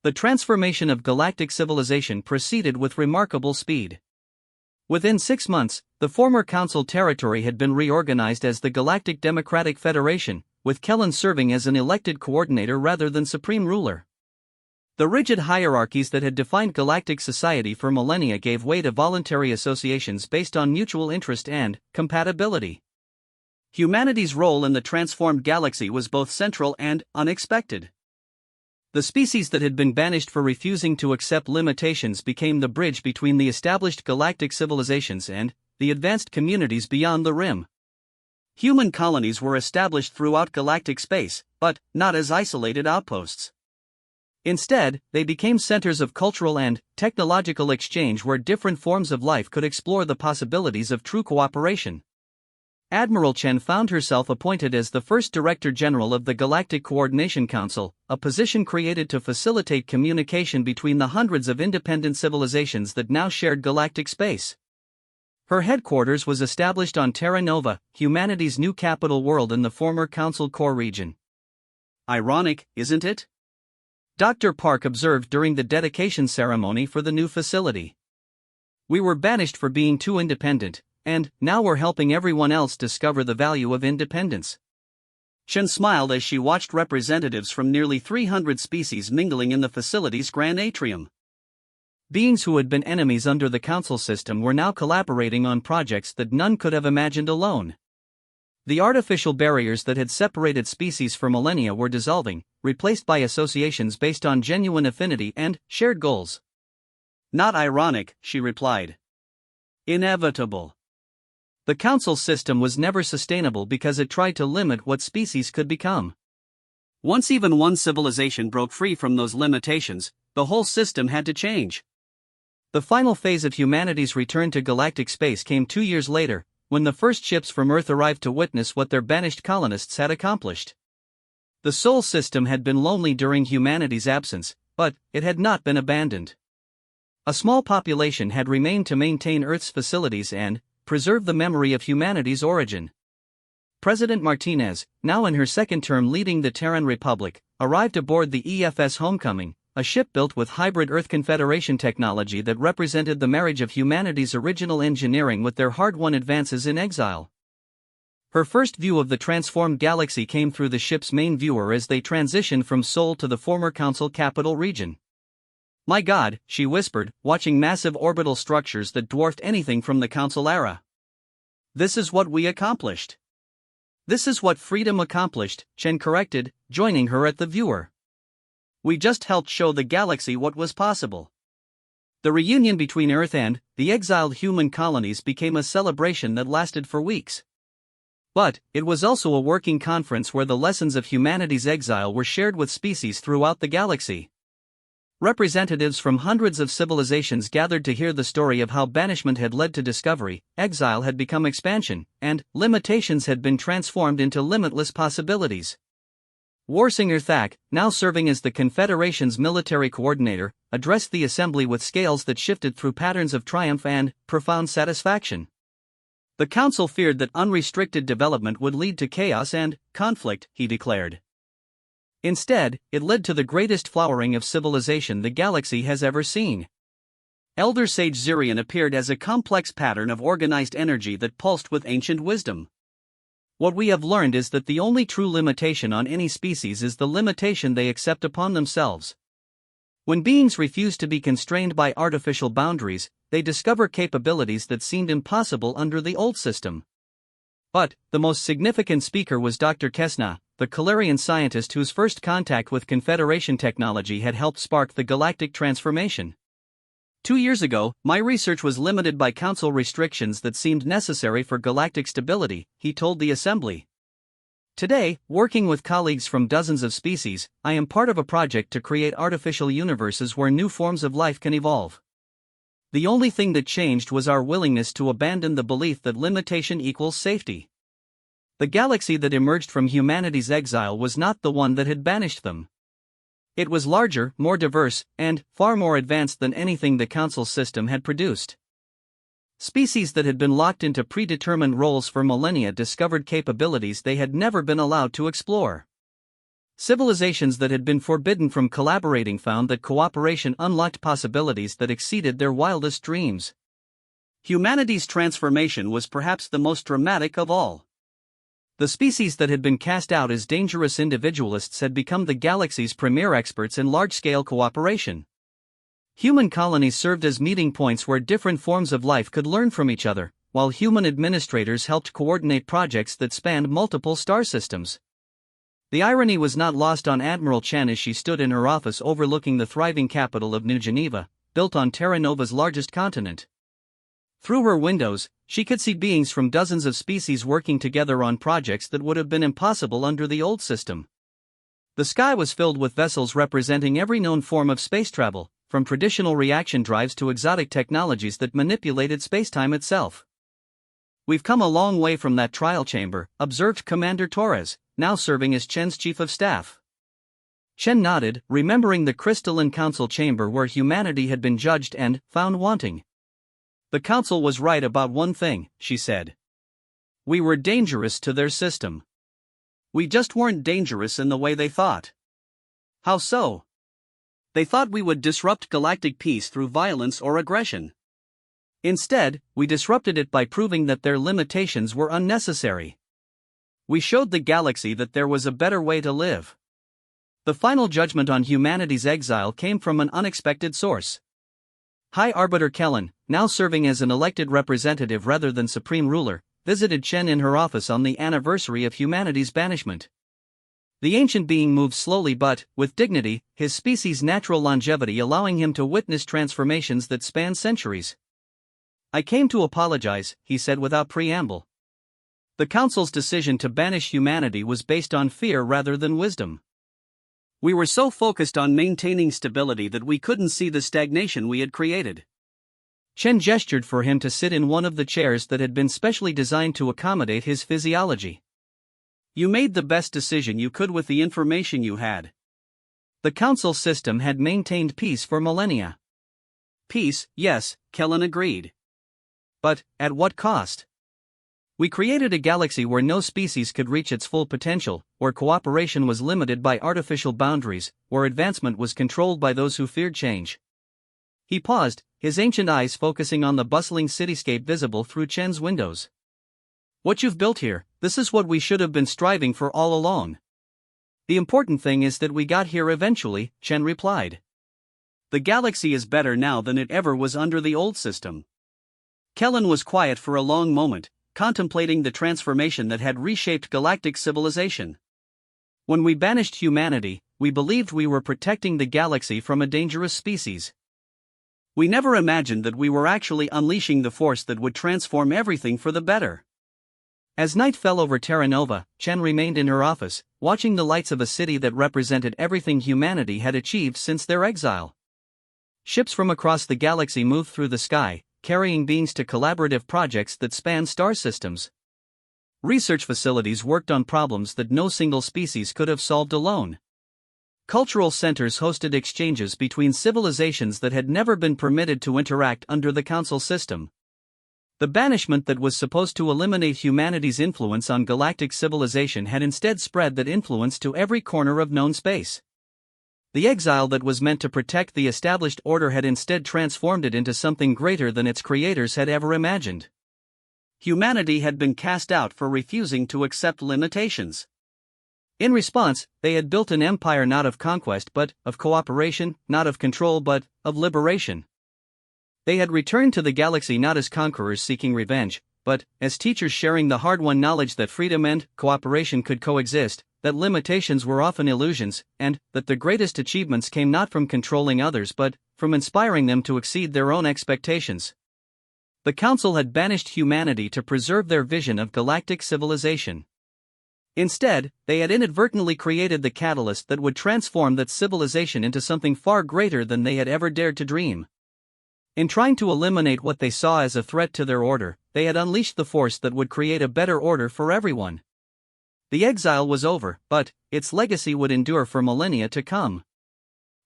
The transformation of galactic civilization proceeded with remarkable speed. Within 6 months, the former Council territory had been reorganized as the Galactic Democratic Federation, with Kellen serving as an elected coordinator rather than supreme ruler. The rigid hierarchies that had defined galactic society for millennia gave way to voluntary associations based on mutual interest and compatibility. Humanity's role in the transformed galaxy was both central and unexpected. The species that had been banished for refusing to accept limitations became the bridge between the established galactic civilizations and the advanced communities beyond the rim. Human colonies were established throughout galactic space, but not as isolated outposts. Instead, they became centers of cultural and technological exchange where different forms of life could explore the possibilities of true cooperation. Admiral Chen found herself appointed as the first Director General of the Galactic Coordination Council, a position created to facilitate communication between the hundreds of independent civilizations that now shared galactic space. Her headquarters was established on Terra Nova, humanity's new capital world in the former Council Core region. Ironic, isn't it? Dr. Park observed during the dedication ceremony for the new facility. We were banished for being too independent, and now we're helping everyone else discover the value of independence. Chen smiled as she watched representatives from nearly 300 species mingling in the facility's grand atrium. Beings who had been enemies under the Council system were now collaborating on projects that none could have imagined alone. The artificial barriers that had separated species for millennia were dissolving, replaced by associations based on genuine affinity and shared goals. Not ironic, she replied. Inevitable. The council system was never sustainable because it tried to limit what species could become. Once even one civilization broke free from those limitations, the whole system had to change. The final phase of humanity's return to galactic space came 2 years later, when the first ships from Earth arrived to witness what their banished colonists had accomplished. The Sol system had been lonely during humanity's absence, but it had not been abandoned. A small population had remained to maintain Earth's facilities and preserve the memory of humanity's origin. President Martinez, now in her second term leading the Terran Republic, arrived aboard the EFS Homecoming, a ship built with hybrid Earth Confederation technology that represented the marriage of humanity's original engineering with their hard-won advances in exile. Her first view of the transformed galaxy came through the ship's main viewer as they transitioned from Sol to the former Council capital region. "My God," she whispered, watching massive orbital structures that dwarfed anything from the Council era. "This is what we accomplished." "This is what freedom accomplished," Chen corrected, joining her at the viewer. "We just helped show the galaxy what was possible." The reunion between Earth and the exiled human colonies became a celebration that lasted for weeks. But it was also a working conference where the lessons of humanity's exile were shared with species throughout the galaxy. Representatives from hundreds of civilizations gathered to hear the story of how banishment had led to discovery, exile had become expansion, and limitations had been transformed into limitless possibilities. Warsinger Thak, now serving as the Confederation's military coordinator, addressed the assembly with scales that shifted through patterns of triumph and profound satisfaction. The council feared that unrestricted development would lead to chaos and conflict, he declared. Instead, it led to the greatest flowering of civilization the galaxy has ever seen. Elder Sage Zirian appeared as a complex pattern of organized energy that pulsed with ancient wisdom. "What we have learned is that the only true limitation on any species is the limitation they accept upon themselves. When beings refuse to be constrained by artificial boundaries, they discover capabilities that seemed impossible under the old system." But the most significant speaker was Dr. Kesna, the Calarian scientist whose first contact with Confederation technology had helped spark the galactic transformation. 2 years ago, my research was limited by council restrictions that seemed necessary for galactic stability, he told the assembly. Today, working with colleagues from dozens of species, I am part of a project to create artificial universes where new forms of life can evolve. The only thing that changed was our willingness to abandon the belief that limitation equals safety. The galaxy that emerged from humanity's exile was not the one that had banished them. It was larger, more diverse, and far more advanced than anything the council system had produced. Species that had been locked into predetermined roles for millennia discovered capabilities they had never been allowed to explore. Civilizations that had been forbidden from collaborating found that cooperation unlocked possibilities that exceeded their wildest dreams. Humanity's transformation was perhaps the most dramatic of all. The species that had been cast out as dangerous individualists had become the galaxy's premier experts in large-scale cooperation. Human colonies served as meeting points where different forms of life could learn from each other, while human administrators helped coordinate projects that spanned multiple star systems. The irony was not lost on Admiral Chen as she stood in her office overlooking the thriving capital of New Geneva, built on Terra Nova's largest continent. Through her windows, she could see beings from dozens of species working together on projects that would have been impossible under the old system. The sky was filled with vessels representing every known form of space travel, from traditional reaction drives to exotic technologies that manipulated spacetime itself. "We've come a long way from that trial chamber," observed Commander Torres, now serving as Chen's chief of staff. Chen nodded, remembering the crystalline council chamber where humanity had been judged and found wanting. "The council was right about one thing," she said. "We were dangerous to their system. We just weren't dangerous in the way they thought." "How so?" "They thought we would disrupt galactic peace through violence or aggression. Instead, we disrupted it by proving that their limitations were unnecessary. We showed the galaxy that there was a better way to live." The final judgment on humanity's exile came from an unexpected source. High Arbiter Kellen, now serving as an elected representative rather than supreme ruler, visited Chen in her office on the anniversary of humanity's banishment. The ancient being moved slowly but, with dignity, his species' natural longevity allowing him to witness transformations that span centuries. "I came to apologize," he said without preamble. The Council's decision to banish humanity was based on fear rather than wisdom. "We were so focused on maintaining stability that we couldn't see the stagnation we had created." Chen gestured for him to sit in one of the chairs that had been specially designed to accommodate his physiology. "You made the best decision you could with the information you had." The Council system had maintained peace for millennia. "Peace, yes," Kellen agreed. "But, at what cost? We created a galaxy where no species could reach its full potential, where cooperation was limited by artificial boundaries, where advancement was controlled by those who feared change." He paused, his ancient eyes focusing on the bustling cityscape visible through Chen's windows. "What you've built here, this is what we should have been striving for all along. The important thing is that we got here eventually," Chen replied. "The galaxy is better now than it ever was under the old system." Kellen was quiet for a long moment, contemplating the transformation that had reshaped galactic civilization. "When we banished humanity, we believed we were protecting the galaxy from a dangerous species. We never imagined that we were actually unleashing the force that would transform everything for the better." As night fell over Terra Nova, Chen remained in her office, watching the lights of a city that represented everything humanity had achieved since their exile. Ships from across the galaxy moved through the sky, carrying beings to collaborative projects that spanned star systems. Research facilities worked on problems that no single species could have solved alone. Cultural centers hosted exchanges between civilizations that had never been permitted to interact under the Council system. The banishment that was supposed to eliminate humanity's influence on galactic civilization had instead spread that influence to every corner of known space. The exile that was meant to protect the established order had instead transformed it into something greater than its creators had ever imagined. Humanity had been cast out for refusing to accept limitations. In response, they had built an empire not of conquest but of cooperation, not of control but of liberation. They had returned to the galaxy not as conquerors seeking revenge, but as teachers sharing the hard-won knowledge that freedom and cooperation could coexist, that limitations were often illusions, and that the greatest achievements came not from controlling others but from inspiring them to exceed their own expectations. The Council had banished humanity to preserve their vision of galactic civilization. Instead, they had inadvertently created the catalyst that would transform that civilization into something far greater than they had ever dared to dream. In trying to eliminate what they saw as a threat to their order, they had unleashed the force that would create a better order for everyone. The exile was over, but its legacy would endure for millennia to come.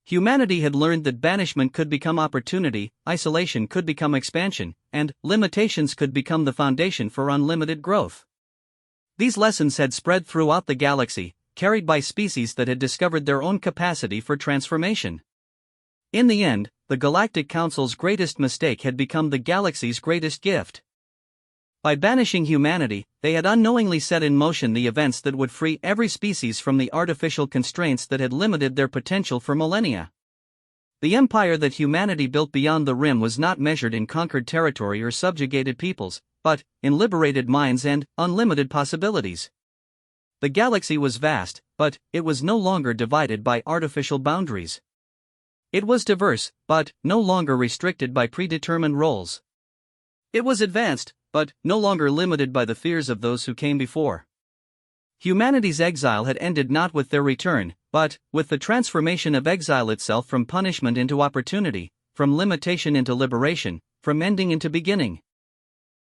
Humanity had learned that banishment could become opportunity, isolation could become expansion, and limitations could become the foundation for unlimited growth. These lessons had spread throughout the galaxy, carried by species that had discovered their own capacity for transformation. In the end, the Galactic Council's greatest mistake had become the galaxy's greatest gift. By banishing humanity, they had unknowingly set in motion the events that would free every species from the artificial constraints that had limited their potential for millennia. The empire that humanity built beyond the rim was not measured in conquered territory or subjugated peoples, but in liberated minds and unlimited possibilities. The galaxy was vast, but it was no longer divided by artificial boundaries. It was diverse, but no longer restricted by predetermined roles. It was advanced, but no longer limited by the fears of those who came before. Humanity's exile had ended not with their return, but with the transformation of exile itself from punishment into opportunity, from limitation into liberation, from ending into beginning.